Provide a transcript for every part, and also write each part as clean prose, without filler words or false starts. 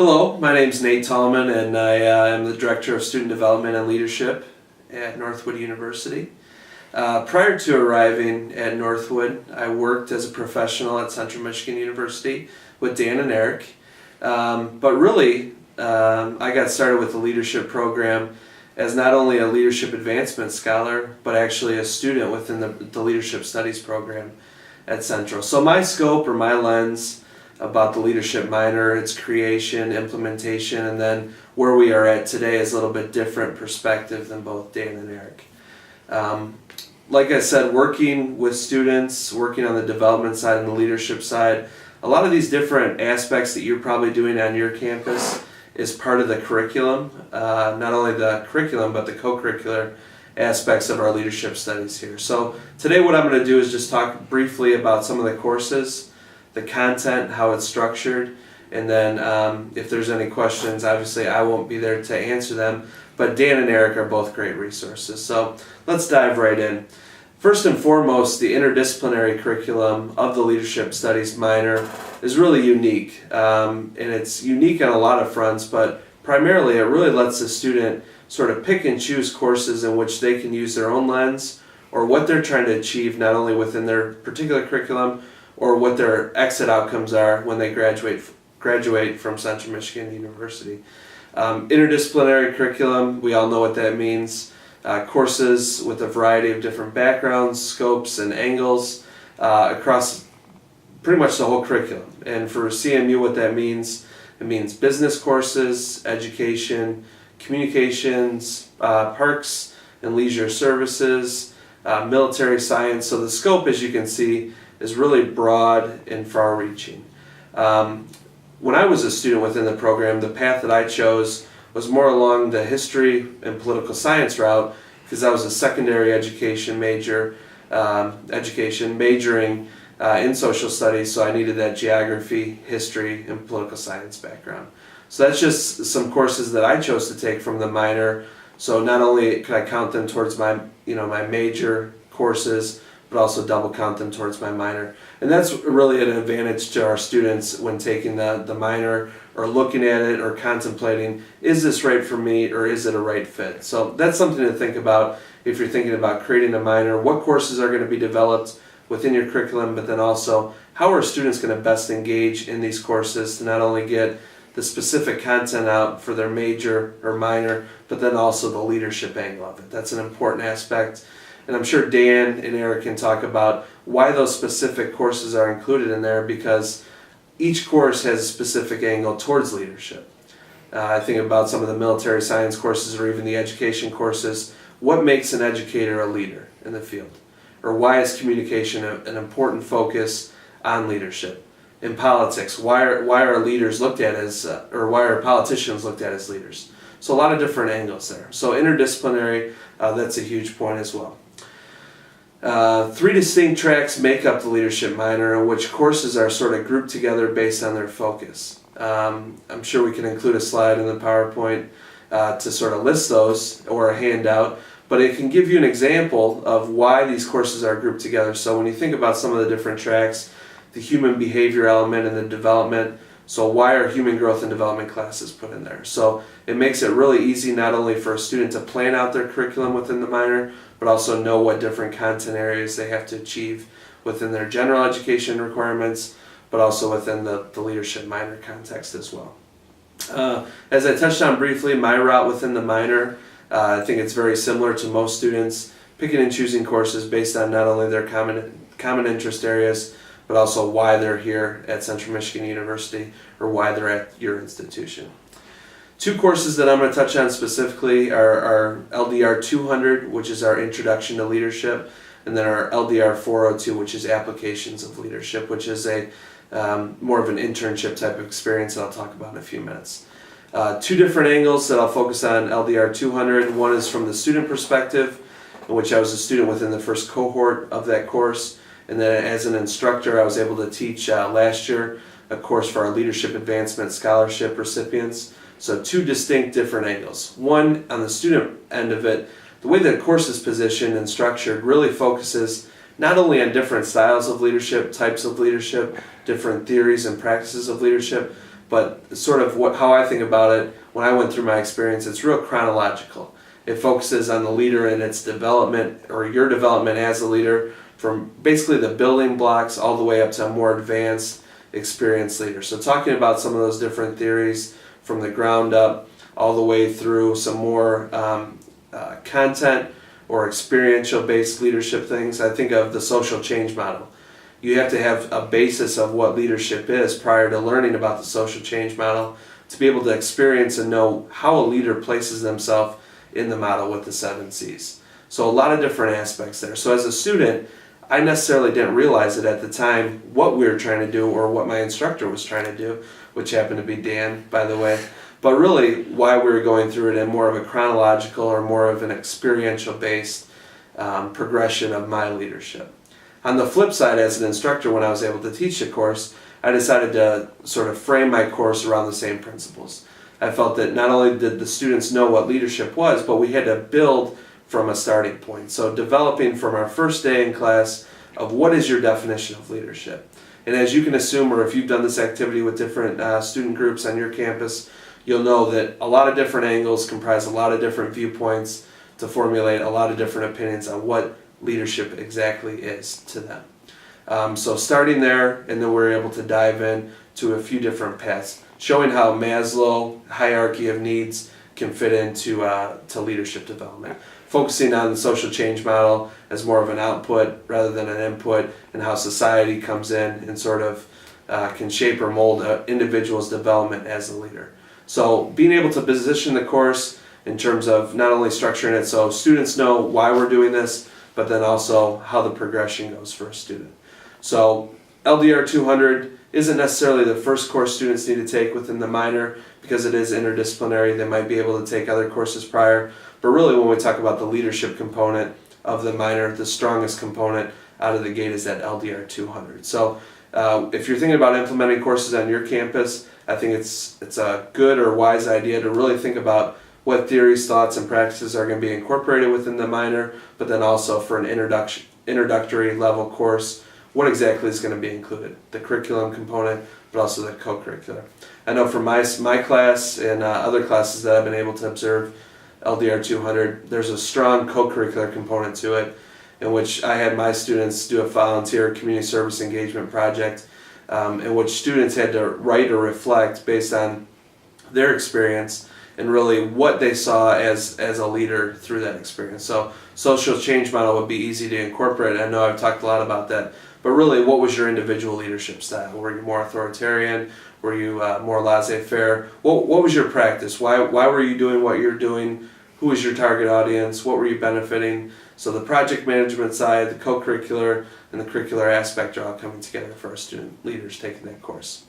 Hello, my name is Nate Tallman, and I am the Director of Student Development and Leadership at Northwood University. Prior to arriving at Northwood, I worked as a professional at Central Michigan University with Dan and Eric. But really, I got started with the leadership program as not only a leadership advancement scholar, but actually a student within the Leadership Studies program at Central. So my scope or my lens about the leadership minor, its creation, implementation, and then where we are at today is a little bit different perspective than both Dan and Eric. Like I said, working with students, working on the development side and the leadership side, a lot of these different aspects that you're probably doing on your campus is part of the curriculum, not only the curriculum, but the co-curricular aspects of our leadership studies here. So today what I'm going to do is just talk briefly about some of the courses, the content, how it's structured, and then if there's any questions, obviously I won't be there to answer them, but Dan and Eric are both great resources. So let's dive right in. First and foremost, the interdisciplinary curriculum of the Leadership Studies minor is really unique, and it's unique on a lot of fronts, but primarily it really lets the student sort of pick and choose courses in which they can use their own lens or what they're trying to achieve not only within their particular curriculum or what their exit outcomes are when they graduate from Central Michigan University. Interdisciplinary curriculum, we all know what that means. Courses with a variety of different backgrounds, scopes, and angles across pretty much the whole curriculum. And for CMU, what that means, it means business courses, education, communications, parks and leisure services, military science. So the scope, as you can see, is really broad and far-reaching. When I was a student within the program, the path that I chose was more along the history and political science route because I was a secondary education major, majoring in social studies, so I needed that geography, history, and political science background. So that's just some courses that I chose to take from the minor. So not only could I count them towards my major courses, but also double count them towards my minor. And that's really an advantage to our students when taking the minor or looking at it or contemplating, is this right for me or is it a right fit? So that's something to think about if you're thinking about creating a minor. What courses are going to be developed within your curriculum, but then also how are students going to best engage in these courses to not only get the specific content out for their major or minor, but then also the leadership angle of it. That's an important aspect. And I'm sure Dan and Eric can talk about why those specific courses are included in there, because each course has a specific angle towards leadership. I think about some of the military science courses or even the education courses. What makes an educator a leader in the field? Or why is communication an important focus on leadership? In politics, why are leaders looked at as, or why are politicians looked at as leaders? So a lot of different angles there. So interdisciplinary, that's a huge point as well. 3 distinct tracks make up the leadership minor, in which courses are sort of grouped together based on their focus. I'm sure we can include a slide in the PowerPoint to sort of list those, or a handout, but it can give you an example of why these courses are grouped together. So when you think about some of the different tracks, the human behavior element and the development, so why are human growth and development classes put in there? So it makes it really easy not only for a student to plan out their curriculum within the minor, but also know what different content areas they have to achieve within their general education requirements, but also within the leadership minor context as well. As I touched on briefly, my route within the minor, I think it's very similar to most students, picking and choosing courses based on not only their common interest areas, but also why they're here at Central Michigan University or why they're at your institution. 2 courses that I'm going to touch on specifically are our LDR402, which is our Introduction to Leadership, and then our LDR402, which is Applications of Leadership, which is a more of an internship type of experience that I'll talk about in a few minutes. 2 different angles that I'll focus on LDR402. One is from the student perspective, in which I was a student within the first cohort of that course, and then as an instructor I was able to teach last year a course for our Leadership Advancement Scholarship recipients. So 2 distinct different angles. One, on the student end of it, the way the course is positioned and structured really focuses not only on different styles of leadership, types of leadership, different theories and practices of leadership, but sort of how I think about it when I went through my experience, it's real chronological. It focuses on the leader and its development, or your development as a leader, from basically the building blocks all the way up to a more advanced, experienced leader. So talking about some of those different theories from the ground up all the way through some more content or experiential based leadership things. I think of the social change model. You have to have a basis of what leadership is prior to learning about the social change model to be able to experience and know how a leader places themselves in the model with the 7 C's. So a lot of different aspects there. So as a student, I necessarily didn't realize it at the time what we were trying to do or what my instructor was trying to do, which happened to be Dan, by the way. But really why we were going through it in more of a chronological or more of an experiential based progression of my leadership. On the flip side, as an instructor, when I was able to teach the course, I decided to sort of frame my course around the same principles. I felt that not only did the students know what leadership was, but we had to build from a starting point. So developing from our first day in class of what is your definition of leadership. And as you can assume, or if you've done this activity with different student groups on your campus, you'll know that a lot of different angles comprise a lot of different viewpoints to formulate a lot of different opinions on what leadership exactly is to them. So starting there, and then we're able to dive in to a few different paths, showing how Maslow hierarchy of needs can fit into to leadership development. Focusing on the social change model as more of an output rather than an input, and how society comes in and sort of can shape or mold an individual's development as a leader. So being able to position the course in terms of not only structuring it so students know why we're doing this, but then also how the progression goes for a student. So LDR402 isn't necessarily the first course students need to take within the minor because it is interdisciplinary. They might be able to take other courses prior, but really when we talk about the leadership component of the minor, the strongest component out of the gate is that LDR402. So if you're thinking about implementing courses on your campus, I think it's a good or wise idea to really think about what theories, thoughts, and practices are going to be incorporated within the minor, but then also for an introductory level course, what exactly is going to be included, the curriculum component, but also the co-curricular. I know from my class and other classes that I've been able to observe LDR402, there's a strong co-curricular component to it, in which I had my students do a volunteer community service engagement project in which students had to write or reflect based on their experience and really what they saw as a leader through that experience. So social change model would be easy to incorporate. I know I've talked a lot about that, but really what was your individual leadership style? Were you more authoritarian? Were you more laissez-faire? What was your practice? Why were you doing what you're doing? Who was your target audience? What were you benefiting? So the project management side, the co-curricular, and the curricular aspect are all coming together for our student leaders taking that course.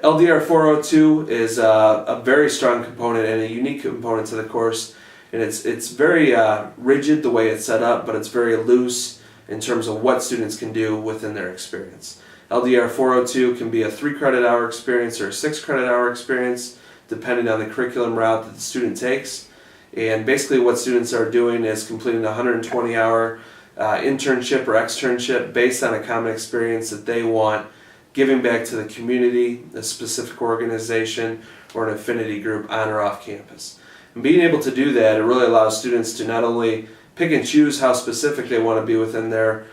LDR402 is a very strong component and a unique component to the course, and it's very rigid the way it's set up, but it's very loose in terms of what students can do within their experience. LDR402 can be a 3 credit hour experience or a 6 credit hour experience depending on the curriculum route that the student takes, and basically what students are doing is completing a 120-hour internship or externship based on a common experience that they want, giving back to the community, a specific organization, or an affinity group on or off campus. And being able to do that, it really allows students to not only pick and choose how specific they want to be within their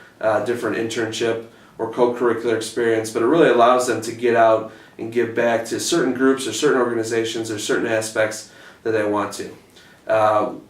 different internship or co-curricular experience, but it really allows them to get out and give back to certain groups or certain organizations or certain aspects that they want to.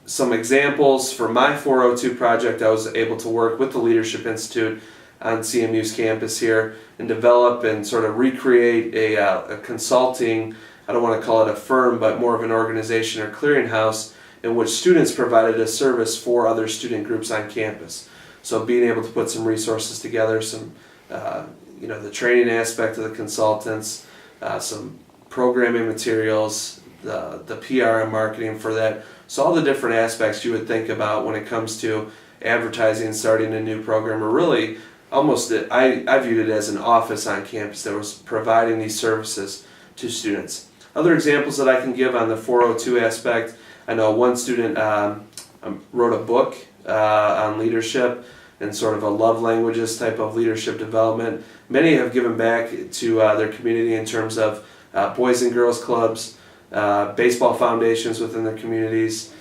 Some examples for my 402 project, I was able to work with the Leadership Institute on CMU's campus here and develop and sort of recreate a consulting, I don't want to call it a firm, but more of an organization or clearinghouse in which students provided a service for other student groups on campus. So being able to put some resources together, some the training aspect of the consultants, some programming materials, the PR and marketing for that. So all the different aspects you would think about when it comes to advertising, starting a new program, or really almost, I viewed it as an office on campus that was providing these services to students. Other examples that I can give on the 402 aspect, I know one student wrote a book on leadership and sort of a love languages type of leadership development. Many have given back to their community in terms of boys and girls clubs, baseball foundations within their communities.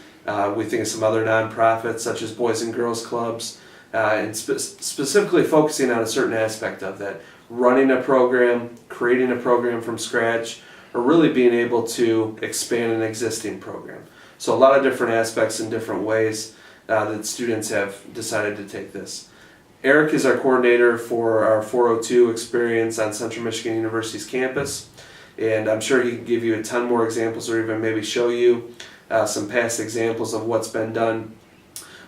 We think of some other nonprofits such as boys and girls clubs, and specifically focusing on a certain aspect of that, running a program, creating a program from scratch, or really being able to expand an existing program. So a lot of different aspects and different ways that students have decided to take this. Eric is our coordinator for our 402 experience on Central Michigan University's campus, and I'm sure he can give you a ton more examples or even maybe show you some past examples of what's been done.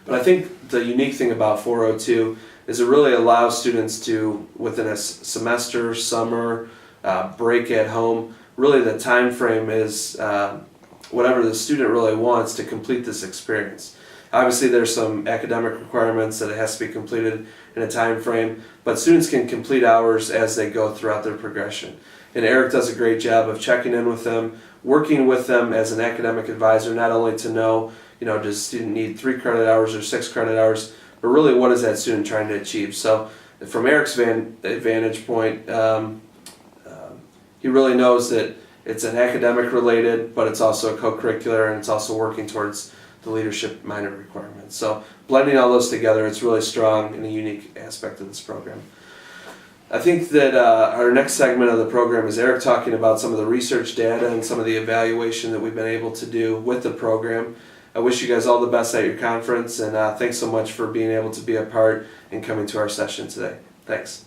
But I think the unique thing about 402 is it really allows students to, within a semester, summer, break at home, really the time frame is whatever the student really wants to complete this experience. Obviously there's some academic requirements that it has to be completed in a time frame, but students can complete hours as they go throughout their progression. And Eric does a great job of checking in with them, working with them as an academic advisor, not only to know, does the student need 3 credit hours or 6 credit hours, but really what is that student trying to achieve. So from Eric's vantage point, he really knows that it's an academic related, but it's also a co-curricular, and it's also working towards the leadership minor requirements. So blending all those together, it's really strong and a unique aspect of this program. I think that our next segment of the program is Eric talking about some of the research data and some of the evaluation that we've been able to do with the program. I wish you guys all the best at your conference, and thanks so much for being able to be a part and coming to our session today. Thanks.